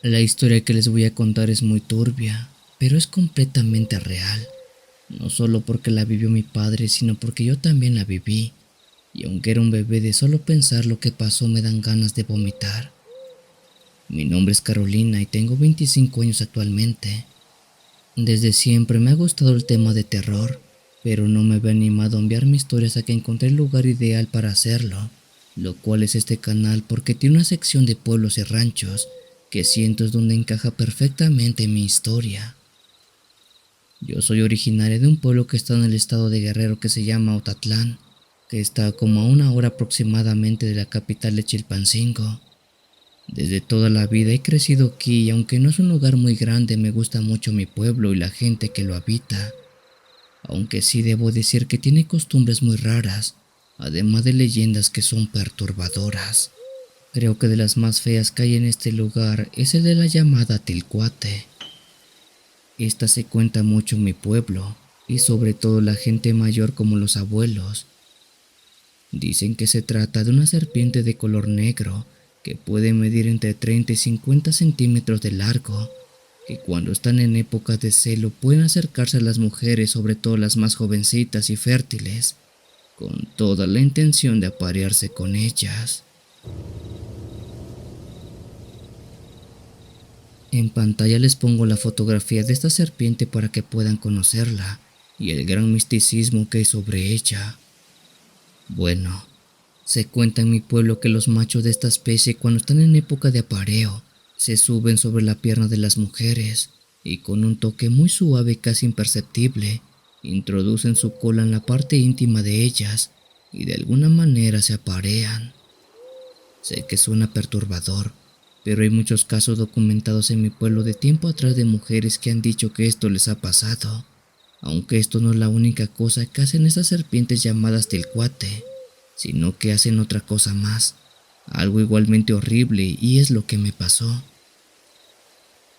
La historia que les voy a contar es muy turbia, pero es completamente real. No solo porque la vivió mi padre, sino porque yo también la viví. Y aunque era un bebé, de solo pensar lo que pasó me dan ganas de vomitar. Mi nombre es Carolina y tengo 25 años actualmente. Desde siempre me ha gustado el tema de terror, pero no me había animado a enviar mis historias hasta que encontré el lugar ideal para hacerlo, lo cual es este canal porque tiene una sección de pueblos y ranchos que siento es donde encaja perfectamente mi historia. Yo soy originaria de un pueblo que está en el estado de Guerrero que se llama Otatlán, que está como a una hora aproximadamente de la capital de Chilpancingo. Desde toda la vida he crecido aquí y aunque no es un lugar muy grande me gusta mucho mi pueblo y la gente que lo habita, aunque sí debo decir que tiene costumbres muy raras, además de leyendas que son perturbadoras. Creo que de las más feas que hay en este lugar es el de la llamada Tilcuate. Esta se cuenta mucho en mi pueblo y sobre todo la gente mayor como los abuelos. Dicen que se trata de una serpiente de color negro que puede medir entre 30 y 50 centímetros de largo, que cuando están en época de celo pueden acercarse a las mujeres, sobre todo las más jovencitas y fértiles, con toda la intención de aparearse con ellas. En pantalla les pongo la fotografía de esta serpiente para que puedan conocerla y el gran misticismo que hay sobre ella. Bueno, se cuenta en mi pueblo que los machos de esta especie cuando están en época de apareo se suben sobre la pierna de las mujeres y con un toque muy suave y casi imperceptible introducen su cola en la parte íntima de ellas y de alguna manera se aparean. Sé que suena perturbador, pero hay muchos casos documentados en mi pueblo de tiempo atrás de mujeres que han dicho que esto les ha pasado, aunque esto no es la única cosa que hacen esas serpientes llamadas tilcuate, sino que hacen otra cosa más, algo igualmente horrible y es lo que me pasó.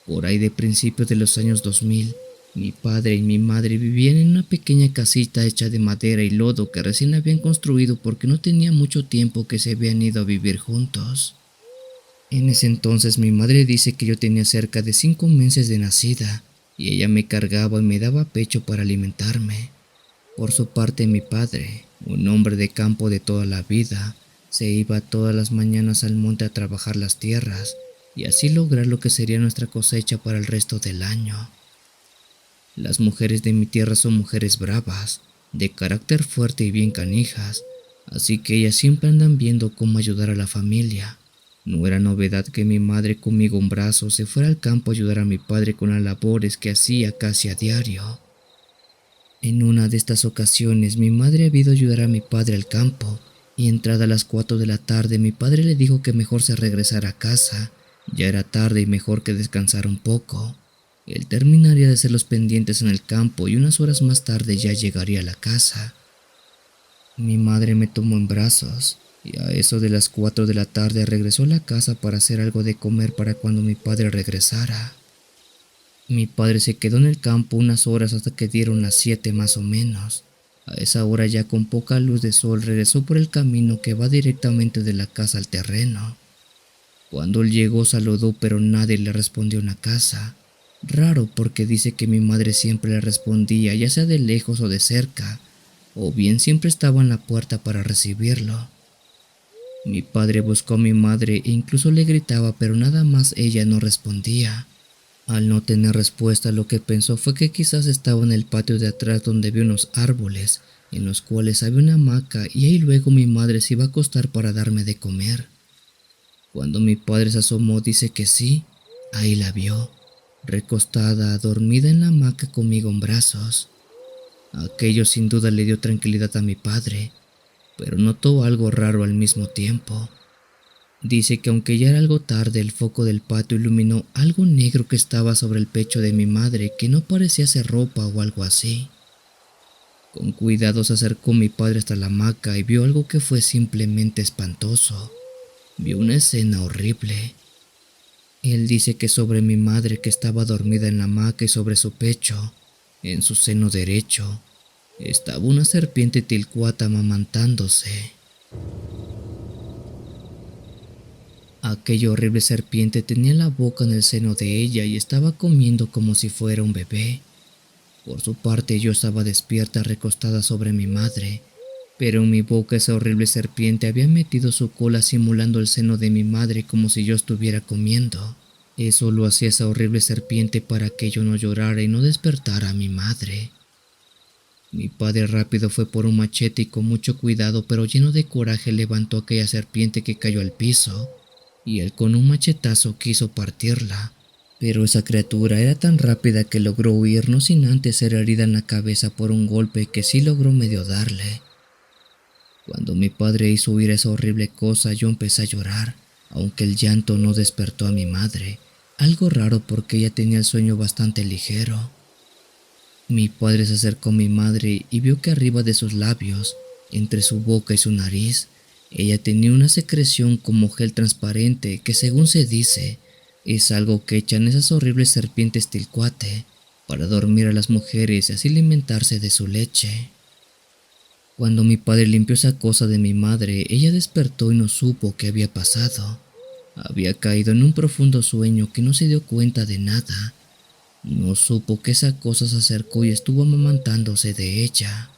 Por ahí de principios de los años 2000, mi padre y mi madre vivían en una pequeña casita hecha de madera y lodo que recién habían construido porque no tenía mucho tiempo que se habían ido a vivir juntos. En ese entonces mi madre dice que yo tenía cerca de 5 meses de nacida y ella me cargaba y me daba pecho para alimentarme. Por su parte mi padre, un hombre de campo de toda la vida, se iba todas las mañanas al monte a trabajar las tierras y así lograr lo que sería nuestra cosecha para el resto del año. Las mujeres de mi tierra son mujeres bravas, de carácter fuerte y bien canijas, así que ellas siempre andan viendo cómo ayudar a la familia. No era novedad que mi madre conmigo en brazos se fuera al campo a ayudar a mi padre con las labores que hacía casi a diario. En una de estas ocasiones mi madre había ido a ayudar a mi padre al campo y entrada las 4 de la tarde mi padre le dijo que mejor se regresara a casa. Ya era tarde y mejor que descansara un poco. Él terminaría de hacer los pendientes en el campo y unas horas más tarde ya llegaría a la casa. Mi madre me tomó en brazos y a eso de las 4 de la tarde regresó a la casa para hacer algo de comer para cuando mi padre regresara. Mi padre se quedó en el campo unas horas hasta que dieron las 7 más o menos. A esa hora ya con poca luz de sol regresó por el camino que va directamente de la casa al terreno. Cuando él llegó saludó pero nadie le respondió en la casa. Raro porque dice que mi madre siempre le respondía ya sea de lejos o de cerca, o bien siempre estaba en la puerta para recibirlo. Mi padre buscó a mi madre e incluso le gritaba pero nada más ella no respondía. Al no tener respuesta, lo que pensó fue que quizás estaba en el patio de atrás donde vi unos árboles, en los cuales había una hamaca y ahí luego mi madre se iba a acostar para darme de comer. Cuando mi padre se asomó dice que sí, ahí la vio, recostada, dormida en la hamaca conmigo en brazos. Aquello sin duda le dio tranquilidad a mi padre, pero notó algo raro al mismo tiempo. Dice que aunque ya era algo tarde, el foco del patio iluminó algo negro que estaba sobre el pecho de mi madre que no parecía ser ropa o algo así. Con cuidado se acercó mi padre hasta la hamaca y vio algo que fue simplemente espantoso. Vio una escena horrible. Él dice que sobre mi madre que estaba dormida en la hamaca y sobre su pecho, en su seno derecho, estaba una serpiente tilcuata amamantándose. Aquella horrible serpiente tenía la boca en el seno de ella y estaba comiendo como si fuera un bebé. Por su parte, yo estaba despierta recostada sobre mi madre, pero en mi boca esa horrible serpiente había metido su cola simulando el seno de mi madre como si yo estuviera comiendo. Eso lo hacía esa horrible serpiente para que yo no llorara y no despertara a mi madre. Mi padre rápido fue por un machete y con mucho cuidado pero lleno de coraje levantó aquella serpiente que cayó al piso, y él con un machetazo quiso partirla. Pero esa criatura era tan rápida que logró huir no sin antes ser herida en la cabeza por un golpe que sí logró medio darle. Cuando mi padre hizo huir esa horrible cosa, yo empecé a llorar, aunque el llanto no despertó a mi madre, algo raro porque ella tenía el sueño bastante ligero. Mi padre se acercó a mi madre y vio que arriba de sus labios, entre su boca y su nariz, ella tenía una secreción como gel transparente que, según se dice, es algo que echan esas horribles serpientes tilcuate para dormir a las mujeres y así alimentarse de su leche. Cuando mi padre limpió esa cosa de mi madre, ella despertó y no supo qué había pasado. Había caído en un profundo sueño que no se dio cuenta de nada. No supo que esa cosa se acercó y estuvo amamantándose de ella.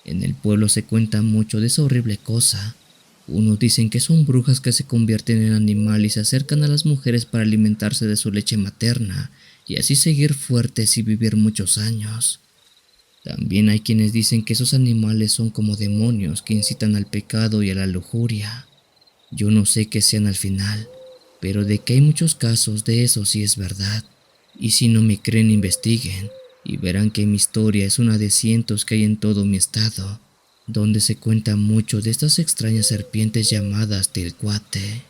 En el pueblo se cuenta mucho de esa horrible cosa. Unos dicen que son brujas que se convierten en animal y se acercan a las mujeres para alimentarse de su leche materna y así seguir fuertes y vivir muchos años. También hay quienes dicen que esos animales son como demonios que incitan al pecado y a la lujuria. Yo no sé qué sean al final, pero de que hay muchos casos de eso sí es verdad. Y si no me creen, investiguen y verán que mi historia es una de cientos que hay en todo mi estado, donde se cuenta mucho de estas extrañas serpientes llamadas tilcuate.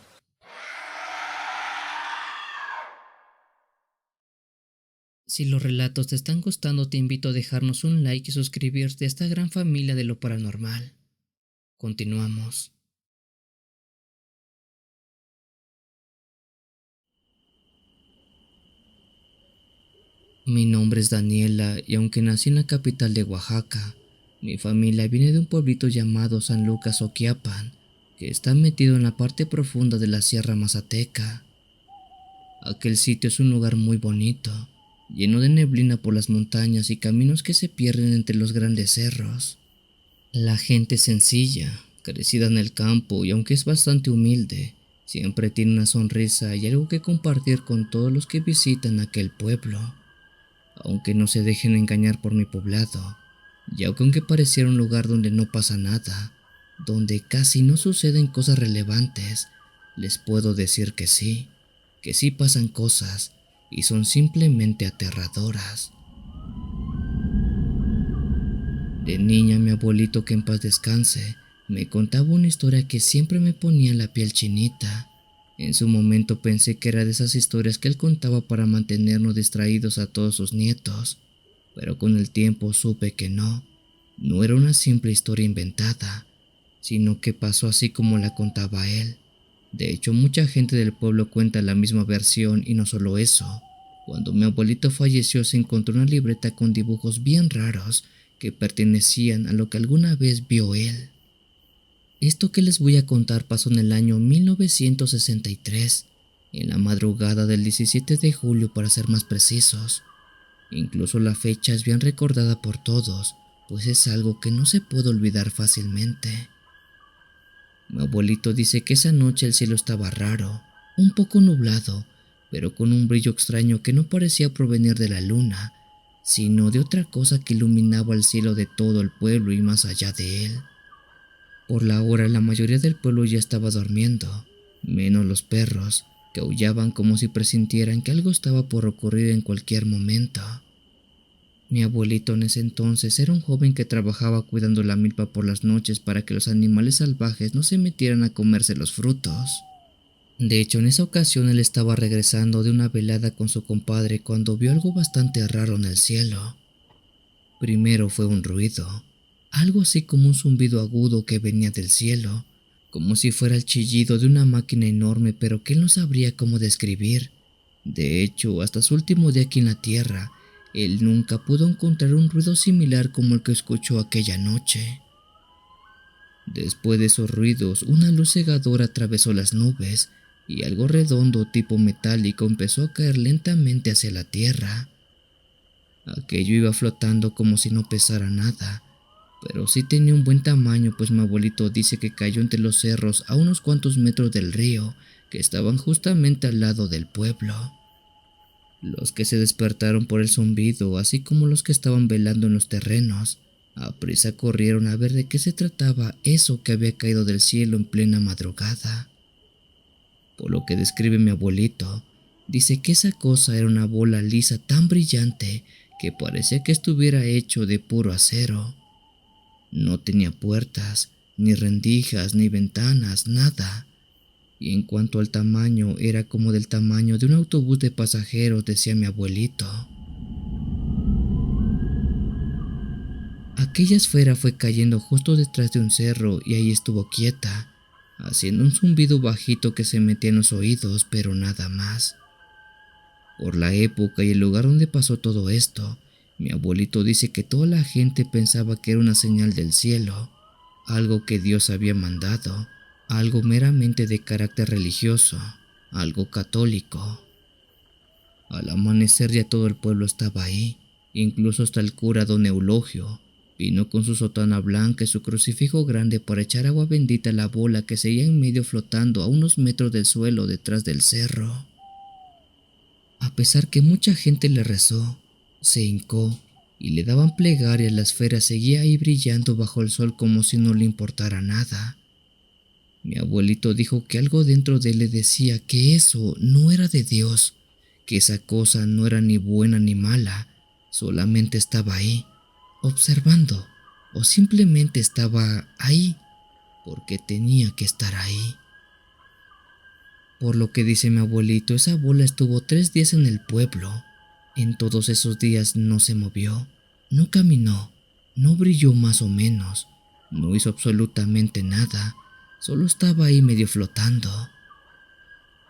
Si los relatos te están gustando, te invito a dejarnos un like y suscribirte a esta gran familia de lo paranormal. Continuamos. Mi nombre es Daniela y aunque nací en la capital de Oaxaca, mi familia viene de un pueblito llamado San Lucas Oquiapan, que está metido en la parte profunda de la Sierra Mazateca. Aquel sitio es un lugar muy bonito, lleno de neblina por las montañas y caminos que se pierden entre los grandes cerros. La gente es sencilla, crecida en el campo y aunque es bastante humilde, siempre tiene una sonrisa y algo que compartir con todos los que visitan aquel pueblo. Aunque no se dejen engañar por mi poblado, ya que aunque pareciera un lugar donde no pasa nada, donde casi no suceden cosas relevantes, les puedo decir que sí pasan cosas y son simplemente aterradoras. De niña, mi abuelito, que en paz descanse, me contaba una historia que siempre me ponía la piel chinita. En su momento pensé que era de esas historias que él contaba para mantenernos distraídos a todos sus nietos, pero con el tiempo supe que no era una simple historia inventada, sino que pasó así como la contaba él. De hecho, mucha gente del pueblo cuenta la misma versión y no solo eso. Cuando mi abuelito falleció se encontró una libreta con dibujos bien raros que pertenecían a lo que alguna vez vio él. Esto que les voy a contar pasó en el año 1963, en la madrugada del 17 de julio para ser más precisos. Incluso la fecha es bien recordada por todos, pues es algo que no se puede olvidar fácilmente. Mi abuelito dice que esa noche el cielo estaba raro, un poco nublado, pero con un brillo extraño que no parecía provenir de la luna, sino de otra cosa que iluminaba el cielo de todo el pueblo y más allá de él. Por la hora la mayoría del pueblo ya estaba durmiendo, menos los perros, que aullaban como si presintieran que algo estaba por ocurrir en cualquier momento. Mi abuelito en ese entonces era un joven que trabajaba cuidando la milpa por las noches para que los animales salvajes no se metieran a comerse los frutos. De hecho, en esa ocasión él estaba regresando de una velada con su compadre cuando vio algo bastante raro en el cielo. Primero fue un ruido, algo así como un zumbido agudo que venía del cielo, como si fuera el chillido de una máquina enorme, pero que él no sabría cómo describir. De hecho, hasta su último día aquí en la tierra, él nunca pudo encontrar un ruido similar como el que escuchó aquella noche. Después de esos ruidos, una luz cegadora atravesó las nubes y algo redondo tipo metálico empezó a caer lentamente hacia la tierra. Aquello iba flotando como si no pesara nada, pero sí tenía un buen tamaño, pues mi abuelito dice que cayó entre los cerros a unos cuantos metros del río que estaban justamente al lado del pueblo. Los que se despertaron por el zumbido, así como los que estaban velando en los terrenos, aprisa corrieron a ver de qué se trataba eso que había caído del cielo en plena madrugada. Por lo que describe mi abuelito, dice que esa cosa era una bola lisa tan brillante que parecía que estuviera hecho de puro acero. No tenía puertas, ni rendijas, ni ventanas, nada. Y en cuanto al tamaño, era como del tamaño de un autobús de pasajeros, decía mi abuelito. Aquella esfera fue cayendo justo detrás de un cerro y ahí estuvo quieta, haciendo un zumbido bajito que se metía en los oídos, pero nada más. Por la época y el lugar donde pasó todo esto, mi abuelito dice que toda la gente pensaba que era una señal del cielo, algo que Dios había mandado, algo meramente de carácter religioso, algo católico. Al amanecer ya todo el pueblo estaba ahí, incluso hasta el cura don Eulogio. Vino con su sotana blanca y su crucifijo grande para echar agua bendita a la bola que seguía en medio flotando a unos metros del suelo detrás del cerro. A pesar que mucha gente le rezó, se hincó y le daban plegarias, la esfera seguía ahí brillando bajo el sol como si no le importara nada. Mi abuelito dijo que algo dentro de él le decía que eso no era de Dios, que esa cosa no era ni buena ni mala, solamente estaba ahí, observando, o simplemente estaba ahí, porque tenía que estar ahí. Por lo que dice mi abuelito, esa bola estuvo 3 días en el pueblo. En todos esos días no se movió, no caminó, no brilló más o menos, no hizo absolutamente nada, solo estaba ahí medio flotando.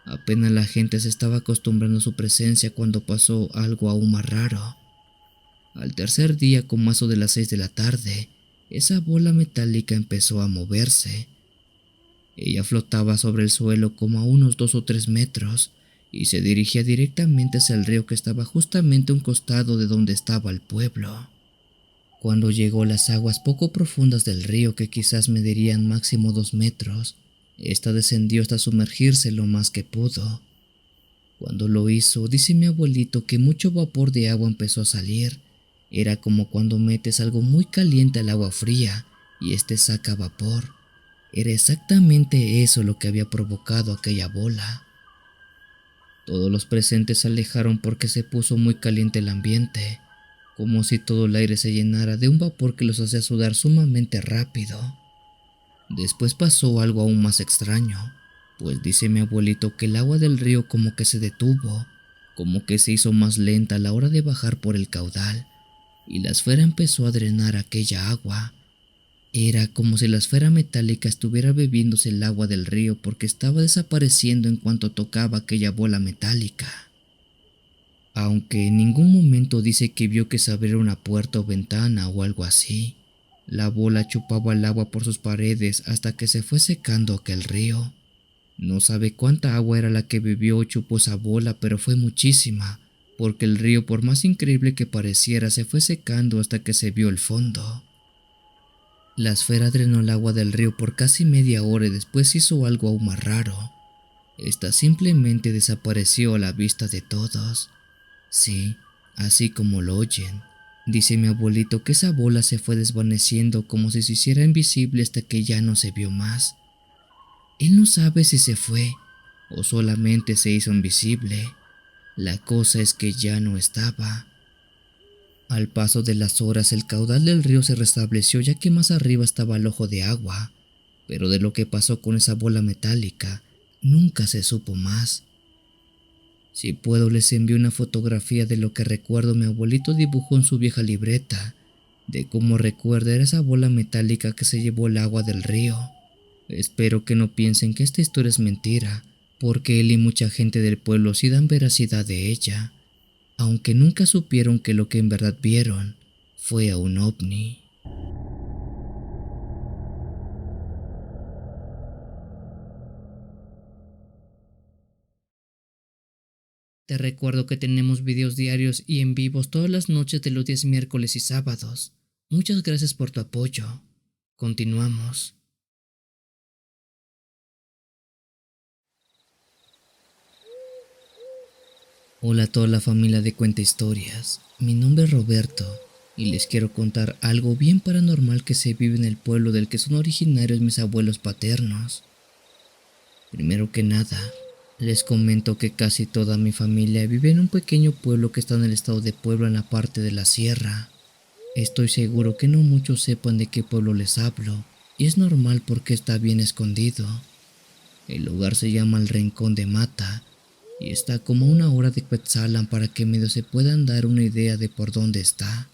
Apenas la gente se estaba acostumbrando a su presencia cuando pasó algo aún más raro. Al tercer día, como eso de las 6 de la tarde, esa bola metálica empezó a moverse. Ella flotaba sobre el suelo como a unos 2 o 3 metros y se dirigía directamente hacia el río que estaba justamente a un costado de donde estaba el pueblo. Cuando llegó a las aguas poco profundas del río, que quizás medirían máximo 2 metros, esta descendió hasta sumergirse lo más que pudo. Cuando lo hizo, dice mi abuelito que mucho vapor de agua empezó a salir. Era como cuando metes algo muy caliente al agua fría y este saca vapor. Era exactamente eso lo que había provocado aquella bola. Todos los presentes se alejaron porque se puso muy caliente el ambiente, como si todo el aire se llenara de un vapor que los hacía sudar sumamente rápido. Después pasó algo aún más extraño, pues dice mi abuelito que el agua del río como que se detuvo, como que se hizo más lenta a la hora de bajar por el caudal, y la esfera empezó a drenar aquella agua. Era como si la esfera metálica estuviera bebiéndose el agua del río porque estaba desapareciendo en cuanto tocaba aquella bola metálica. Aunque en ningún momento dice que vio que se abriera una puerta o ventana o algo así. La bola chupaba el agua por sus paredes hasta que se fue secando aquel río. No sabe cuánta agua era la que bebió o chupó esa bola, pero fue muchísima, porque el río, por más increíble que pareciera, se fue secando hasta que se vio el fondo. La esfera drenó el agua del río por casi media hora y después hizo algo aún más raro. Esta simplemente desapareció a la vista de todos. Sí, así como lo oyen. Dice mi abuelito que esa bola se fue desvaneciendo como si se hiciera invisible hasta que ya no se vio más. Él no sabe si se fue o solamente se hizo invisible. La cosa es que ya no estaba. Al paso de las horas, el caudal del río se restableció, ya que más arriba estaba el ojo de agua, pero de lo que pasó con esa bola metálica nunca se supo más. Si puedo, les envío una fotografía de lo que recuerdo mi abuelito dibujó en su vieja libreta, de cómo recuerda era esa bola metálica que se llevó el agua del río. Espero que no piensen que esta historia es mentira, porque él y mucha gente del pueblo sí dan veracidad de ella, aunque nunca supieron que lo que en verdad vieron fue a un ovni. Te recuerdo que tenemos videos diarios y en vivos todas las noches de los días miércoles y sábados. Muchas gracias por tu apoyo. Continuamos. Hola a toda la familia de Cuenta Historias. Mi nombre es Roberto y les quiero contar algo bien paranormal que se vive en el pueblo del que son originarios mis abuelos paternos. Primero que nada, les comento que casi toda mi familia vive en un pequeño pueblo que está en el estado de Puebla, en la parte de la sierra. Estoy seguro que no muchos sepan de qué pueblo les hablo, y es normal porque está bien escondido. El lugar se llama el Rincón de Mata y está como a 1 hora de Cuetzalan para que medio se puedan dar una idea de por dónde está.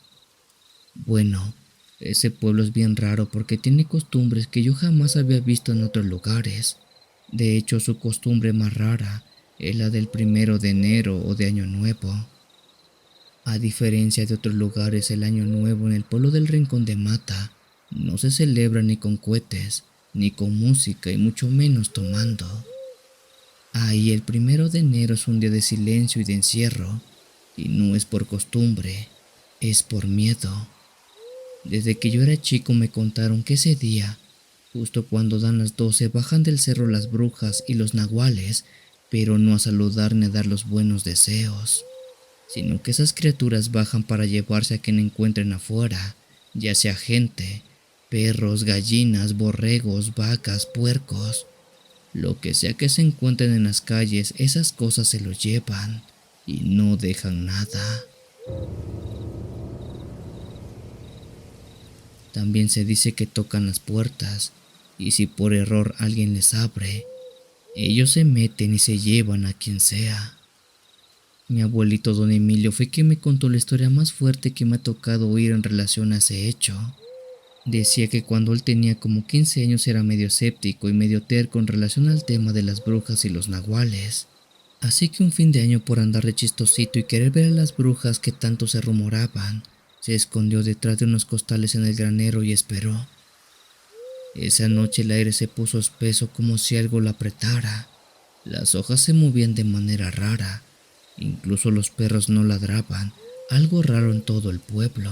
Bueno, ese pueblo es bien raro porque tiene costumbres que yo jamás había visto en otros lugares. De hecho, su costumbre más rara es la del 1 de enero o de Año Nuevo. A diferencia de otros lugares, el Año Nuevo en el pueblo del Rincón de Mata no se celebra ni con cohetes, ni con música y mucho menos tomando. Ahí el 1 de enero es un día de silencio y de encierro, y no es por costumbre, es por miedo. Desde que yo era chico me contaron que ese día, justo cuando dan las 12, bajan del cerro las brujas y los nahuales, pero no a saludar ni a dar los buenos deseos, sino que esas criaturas bajan para llevarse a quien encuentren afuera, ya sea gente, perros, gallinas, borregos, vacas, puercos. Lo que sea que se encuentren en las calles, esas cosas se los llevan y no dejan nada. También se dice que tocan las puertas y si por error alguien les abre, ellos se meten y se llevan a quien sea. Mi abuelito don Emilio fue quien me contó la historia más fuerte que me ha tocado oír en relación a ese hecho. Decía que cuando él tenía como 15 años era medio escéptico y medio terco en relación al tema de las brujas y los nahuales. Así que un fin de año, por andar de chistosito y querer ver a las brujas que tanto se rumoraban, se escondió detrás de unos costales en el granero y esperó. Esa noche el aire se puso espeso como si algo lo apretara. Las hojas se movían de manera rara, incluso los perros no ladraban, algo raro en todo el pueblo.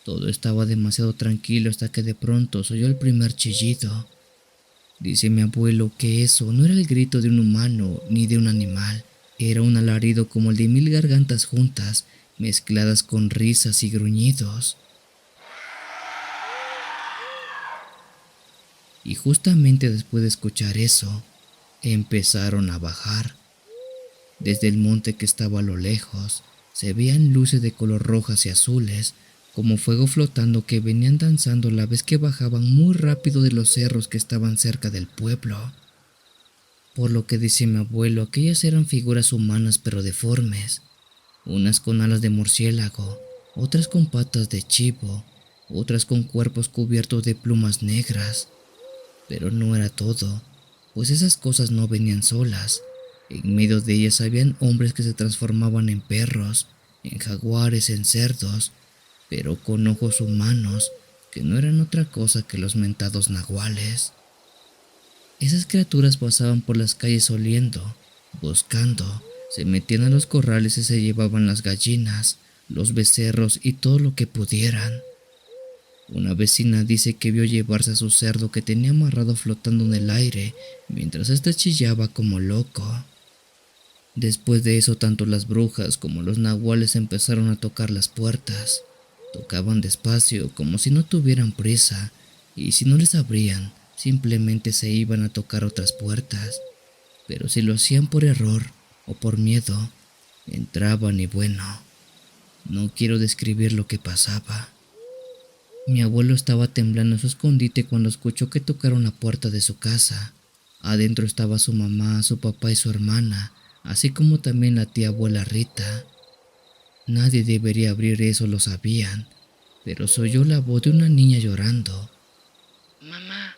Todo estaba demasiado tranquilo hasta que de pronto se oyó el primer chillido. Dice mi abuelo que eso no era el grito de un humano ni de un animal, era un alarido como el de 1000 gargantas juntas, mezcladas con risas y gruñidos. Y justamente después de escuchar eso, empezaron a bajar. Desde el monte que estaba a lo lejos, se veían luces de color rojas y azules, como fuego flotando que venían danzando a la vez que bajaban muy rápido de los cerros que estaban cerca del pueblo. Por lo que dice mi abuelo, aquellas eran figuras humanas pero deformes, unas con alas de murciélago, otras con patas de chivo, otras con cuerpos cubiertos de plumas negras. Pero no era todo, pues esas cosas no venían solas. En medio de ellas habían hombres que se transformaban en perros, en jaguares, en cerdos, pero con ojos humanos que no eran otra cosa que los mentados nahuales. Esas criaturas pasaban por las calles oliendo, buscando, se metían a los corrales y se llevaban las gallinas, los becerros y todo lo que pudieran. Una vecina dice que vio llevarse a su cerdo que tenía amarrado flotando en el aire mientras éste chillaba como loco. Después de eso, tanto las brujas como los nahuales empezaron a tocar las puertas. Tocaban despacio, como si no tuvieran prisa, y si no les abrían, simplemente se iban a tocar otras puertas. Pero si lo hacían por error o por miedo, entraban y bueno, no quiero describir lo que pasaba. Mi abuelo estaba temblando en su escondite cuando escuchó que tocaron la puerta de su casa. Adentro estaba su mamá, su papá y su hermana, así como también la tía abuela Rita. Nadie debería abrir eso, lo sabían, pero se oyó la voz de una niña llorando. Mamá,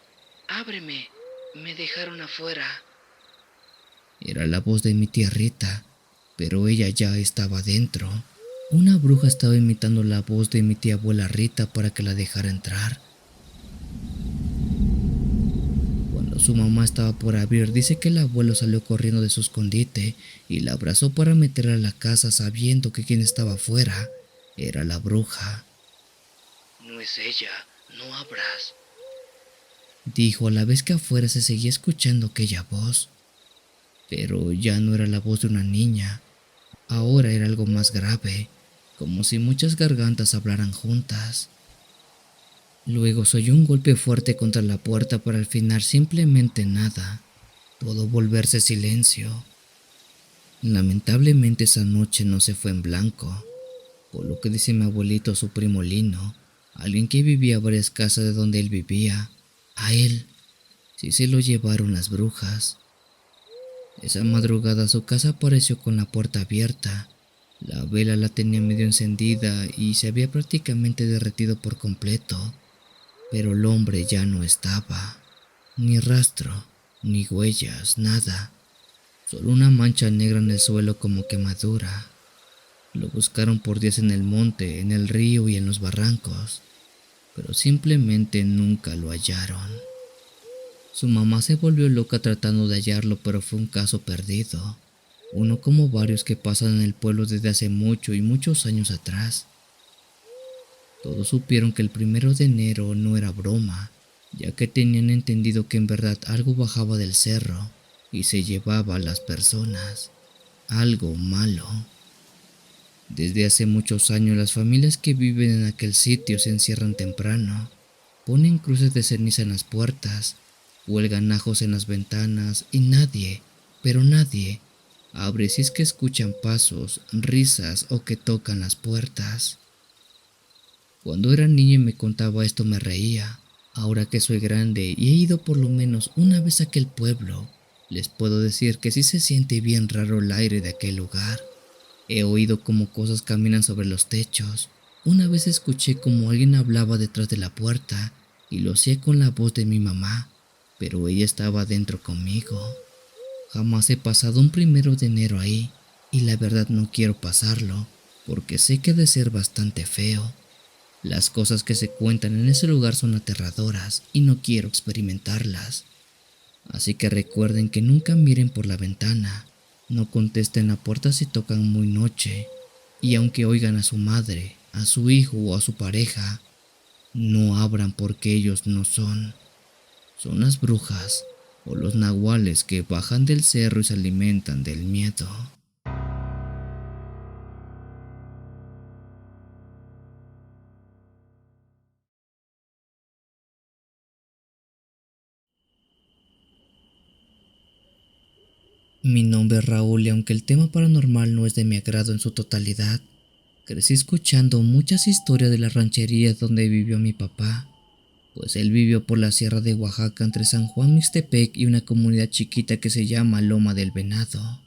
ábreme, me dejaron afuera. Era la voz de mi tía Rita, pero ella ya estaba dentro. Una bruja estaba imitando la voz de mi tía abuela Rita para que la dejara entrar. Cuando su mamá estaba por abrir, dice que el abuelo salió corriendo de su escondite y la abrazó para meterla a la casa sabiendo que quien estaba afuera era la bruja. No es ella, no abras. Dijo a la vez que afuera se seguía escuchando aquella voz. Pero ya no era la voz de una niña, ahora era algo más grave, como si muchas gargantas hablaran juntas. Luego se oyó un golpe fuerte contra la puerta para al final simplemente nada, todo volverse silencio. Lamentablemente esa noche no se fue en blanco, por lo que dice mi abuelito, su primo Lino, alguien que vivía a varias casas de donde él vivía, a él sí se lo llevaron las brujas. Esa madrugada su casa apareció con la puerta abierta, la vela la tenía medio encendida y se había prácticamente derretido por completo, pero el hombre ya no estaba, ni rastro, ni huellas, nada, solo una mancha negra en el suelo como quemadura. Lo buscaron por días en el monte, en el río y en los barrancos, pero simplemente nunca lo hallaron. Su mamá se volvió loca tratando de hallarlo, pero fue un caso perdido, uno como varios que pasan en el pueblo desde hace mucho y muchos años atrás. Todos supieron que el 1 de enero no era broma, ya que tenían entendido que en verdad algo bajaba del cerro y se llevaba a las personas, algo malo. Desde hace muchos años las familias que viven en aquel sitio se encierran temprano, ponen cruces de ceniza en las puertas, cuelgan ajos en las ventanas y nadie, pero nadie, abre si es que escuchan pasos, risas o que tocan las puertas. Cuando era niño y me contaba esto me reía. Ahora que soy grande y he ido por lo menos una vez a aquel pueblo, les puedo decir que sí se siente bien raro el aire de aquel lugar. He oído como cosas caminan sobre los techos. Una vez escuché como alguien hablaba detrás de la puerta y lo hacía con la voz de mi mamá, pero ella estaba dentro conmigo. Jamás he pasado un 1 de enero ahí y la verdad no quiero pasarlo porque sé que ha de ser bastante feo. Las cosas que se cuentan en ese lugar son aterradoras y no quiero experimentarlas. Así que recuerden que nunca miren por la ventana, no contesten la puerta si tocan muy noche, y aunque oigan a su madre, a su hijo o a su pareja, no abran porque ellos no son. Son las brujas o los nahuales que bajan del cerro y se alimentan del miedo. Mi nombre es Raúl y aunque el tema paranormal no es de mi agrado en su totalidad, crecí escuchando muchas historias de las rancherías donde vivió mi papá, pues él vivió por la sierra de Oaxaca entre San Juan Mixtepec y una comunidad chiquita que se llama Loma del Venado.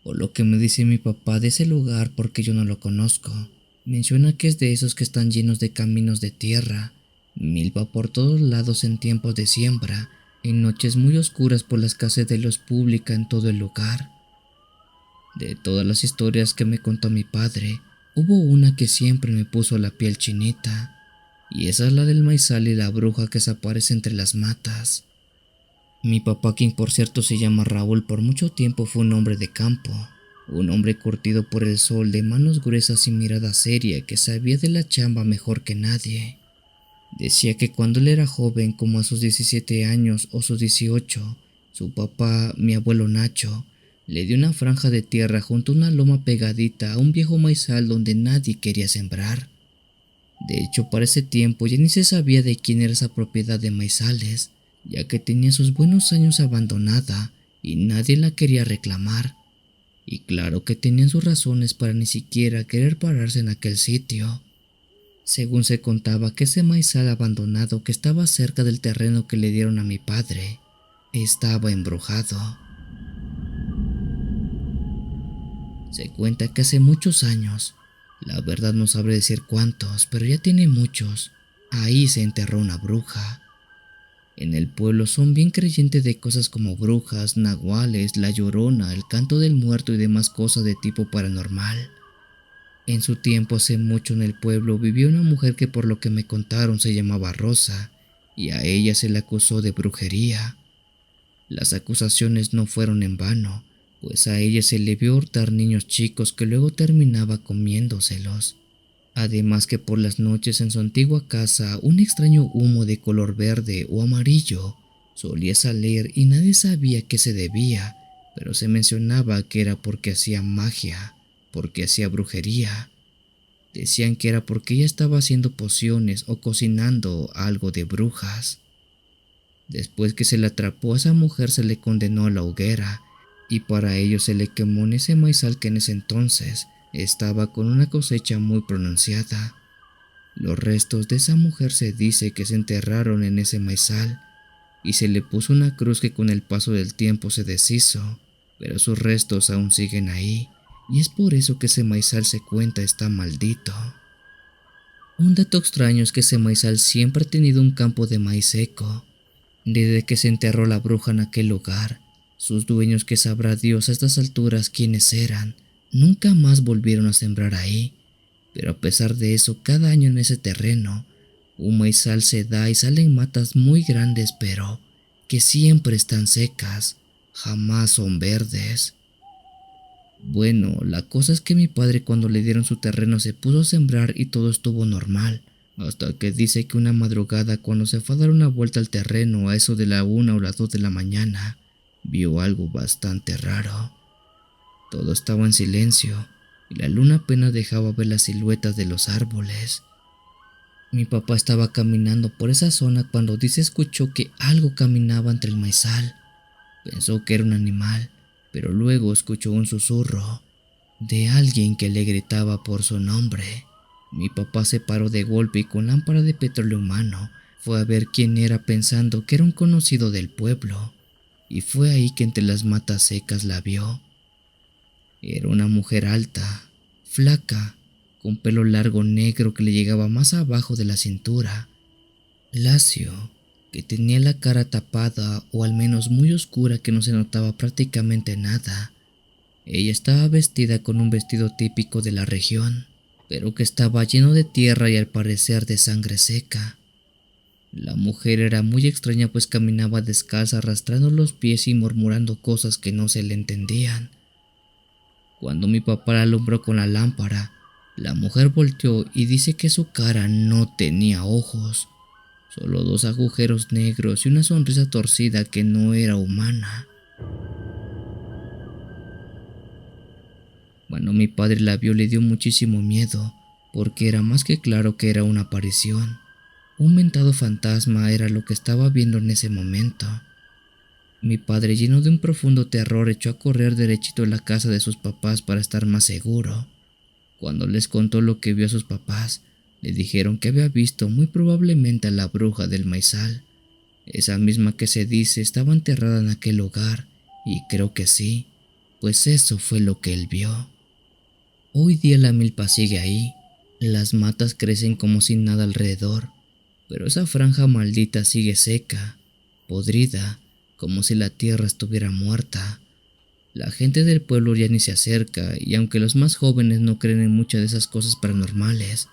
Por lo que me dice mi papá de ese lugar porque yo no lo conozco, menciona que es de esos que están llenos de caminos de tierra, milpa por todos lados en tiempos de siembra, en noches muy oscuras por la escasez de luz pública en todo el lugar. De todas las historias que me contó mi padre, hubo una que siempre me puso la piel chinita, y esa es la del maizal y la bruja que se aparece entre las matas. Mi papá, quien por cierto se llama Raúl, por mucho tiempo fue un hombre de campo, un hombre curtido por el sol, de manos gruesas y mirada seria que sabía de la chamba mejor que nadie. Decía que cuando él era joven, como a sus 17 años o sus 18, su papá, mi abuelo Nacho, le dio una franja de tierra junto a una loma pegadita a un viejo maizal donde nadie quería sembrar. De hecho, para ese tiempo ya ni se sabía de quién era esa propiedad de maizales, ya que tenía sus buenos años abandonada y nadie la quería reclamar. Y claro que tenían sus razones para ni siquiera querer pararse en aquel sitio. Según se contaba que ese maizal abandonado que estaba cerca del terreno que le dieron a mi padre, estaba embrujado. Se cuenta que hace muchos años, la verdad no sabré decir cuántos, pero ya tiene muchos, ahí se enterró una bruja. En el pueblo son bien creyentes de cosas como brujas, nahuales, la llorona, el canto del muerto y demás cosas de tipo paranormal. En su tiempo, hace mucho en el pueblo, vivía una mujer que por lo que me contaron se llamaba Rosa, y a ella se le acusó de brujería. Las acusaciones no fueron en vano, pues a ella se le vio hurtar niños chicos que luego terminaba comiéndoselos. Además que por las noches en su antigua casa un extraño humo de color verde o amarillo solía salir y nadie sabía a qué se debía, pero se mencionaba que era porque hacía magia, porque hacía brujería. Decían que era porque ella estaba haciendo pociones o cocinando algo de brujas. Después que se la atrapó, a esa mujer se le condenó a la hoguera y para ello se le quemó en ese maizal que en ese entonces estaba con una cosecha muy pronunciada. Los restos de esa mujer se dice que se enterraron en ese maizal y se le puso una cruz que con el paso del tiempo se deshizo, pero sus restos aún siguen ahí y es por eso que ese maizal se cuenta está maldito. Un dato extraño es que ese maizal siempre ha tenido un campo de maíz seco. Desde que se enterró la bruja en aquel lugar, sus dueños, que sabrá Dios a estas alturas quiénes eran, nunca más volvieron a sembrar ahí. Pero a pesar de eso, cada año en ese terreno, un maizal se da y salen matas muy grandes, pero que siempre están secas, jamás son verdes. Bueno, la cosa es que mi padre cuando le dieron su terreno se puso a sembrar y todo estuvo normal. Hasta que dice que una madrugada cuando se fue a dar una vuelta al terreno a eso de la 1 o las 2 de la mañana, vio algo bastante raro. Todo estaba en silencio y la luna apenas dejaba ver las siluetas de los árboles. Mi papá estaba caminando por esa zona cuando dice escuchó que algo caminaba entre el maizal. Pensó que era un animal, pero luego escuchó un susurro de alguien que le gritaba por su nombre. Mi papá se paró de golpe y con lámpara de petróleo en mano fue a ver quién era pensando que era un conocido del pueblo. Y fue ahí que entre las matas secas la vio. Era una mujer alta, flaca, con pelo largo negro que le llegaba más abajo de la cintura, lacio, que tenía la cara tapada o al menos muy oscura que no se notaba prácticamente nada. Ella estaba vestida con un vestido típico de la región, pero que estaba lleno de tierra y al parecer de sangre seca. La mujer era muy extraña pues caminaba descalza arrastrando los pies y murmurando cosas que no se le entendían. Cuando mi papá la alumbró con la lámpara, la mujer volteó y dice que su cara no tenía ojos, solo 2 agujeros negros y una sonrisa torcida que no era humana. Cuando mi padre la vio le dio muchísimo miedo, porque era más que claro que era una aparición. Un mentado fantasma era lo que estaba viendo en ese momento. Mi padre, lleno de un profundo terror, echó a correr derechito a la casa de sus papás para estar más seguro. Cuando les contó lo que vio a sus papás, le dijeron que había visto muy probablemente a la bruja del maizal, esa misma que se dice estaba enterrada en aquel lugar, y creo que sí, pues eso fue lo que él vio. Hoy día la milpa sigue ahí, las matas crecen como sin nada alrededor, pero esa franja maldita sigue seca, podrida, como si la tierra estuviera muerta. La gente del pueblo ya ni se acerca y aunque los más jóvenes no creen en muchas de esas cosas paranormales,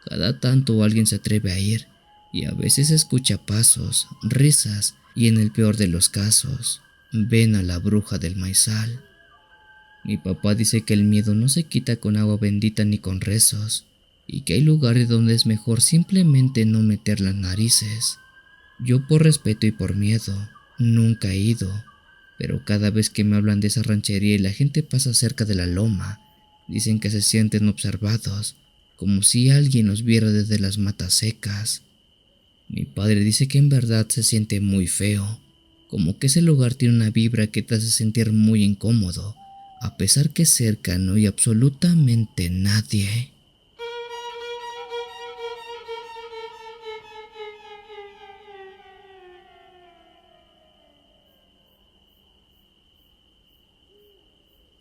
cada tanto alguien se atreve a ir y a veces escucha pasos, risas y en el peor de los casos, ven a la bruja del maizal. Mi papá dice que el miedo no se quita con agua bendita ni con rezos y que hay lugares donde es mejor simplemente no meter las narices. Yo por respeto y por miedo nunca he ido, pero cada vez que me hablan de esa ranchería y la gente pasa cerca de la loma, dicen que se sienten observados, como si alguien los viera desde las matas secas. Mi padre dice que en verdad se siente muy feo, como que ese lugar tiene una vibra que te hace sentir muy incómodo, a pesar que cerca no hay absolutamente nadie.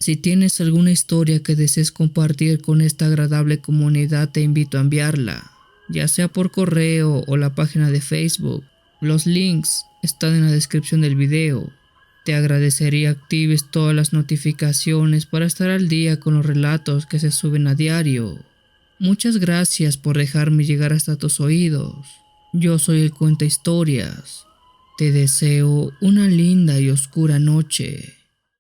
Si tienes alguna historia que desees compartir con esta agradable comunidad, te invito a enviarla, ya sea por correo o la página de Facebook. Los links están en la descripción del video. Te agradecería actives todas las notificaciones para estar al día con los relatos que se suben a diario. Muchas gracias por dejarme llegar hasta tus oídos. Yo soy el cuenta historias. Te deseo una linda y oscura noche.